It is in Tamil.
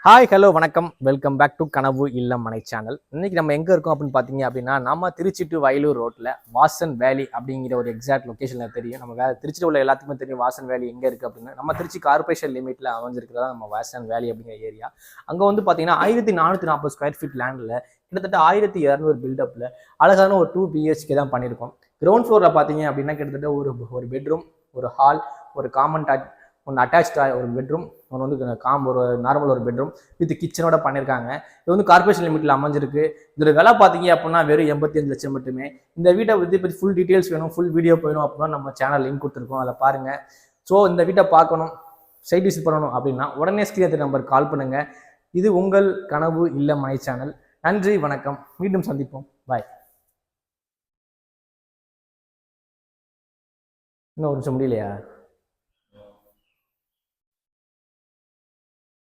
ஹாய் ஹலோ வணக்கம் வெல்கம் பேக் டு கனவு இல்லம் மனை சேனல். இன்னைக்கு நம்ம எங்கே இருக்கோம் அப்படின்னு பார்த்தீங்க அப்படின்னா நம்ம திருச்சி டு வயலூர் ரோட்டில் வாசன் வேலி அப்படிங்கிற ஒரு எக்ஸாக்ட் லொக்கேஷனில் தெரியும். நம்ம திருச்சியில் உள்ள எல்லாத்துக்குமே தெரியும் வாசன் வேலி எங்கே இருக்குது அப்படின்னு. நம்ம திருச்சி கார்பரேஷன் லிமிட்டில் அமைஞ்சிருக்கிறதா நம்ம வாசன் வேலி அப்படிங்கிற ஏரியா. அங்கே வந்து பார்த்தீங்கன்னா 1440 ஸ்கொயர் ஃபீட் லேண்டில் கிட்டத்தட்ட 1200 பில்டப்பில் அழகான ஒரு 2 BHK தான் பண்ணியிருக்கோம். கிரவுண்ட் ஃப்ளோரில் பார்த்தீங்க அப்படின்னா கிட்டத்தட்ட ஒரு பெட்ரூம், ஒரு ஹால், ஒரு காமன் ஒன்று அட்டாச்சாக ஒரு பெட்ரூம், ஒன்று வந்து ஒரு நார்மல் ஒரு பெட்ரூம் வித் கிச்சனோட பண்ணியிருக்காங்க. இது வந்து கார்பரேஷன் லிமிட்டில் அமைஞ்சிருக்கு. இதோட விலை பார்த்தீங்க அப்படின்னா வெறும் 85 லட்சம் மட்டுமே. இந்த வீட்டை பற்றி ஃபுல் டீட்டெயில்ஸ் வேணும், ஃபுல் வீடியோ வேணும் அப்படின்னா நம்ம சேனல் லிங்க் கொடுத்துருக்கோம், அதை பாருங்கள். ஸோ இந்த வீட்டை பார்க்கணும், சைட் விசிட் பண்ணணும் அப்படின்னா உடனே ஸ்க்ரீன் நம்பர் கால் பண்ணுங்கள். இது உங்கள் கனவு இல்ல மனை சேனல். நன்றி, வணக்கம், மீண்டும் சந்திப்போம், பாய். இன்னும் ஒரு நிமிஷம் முடியலையா?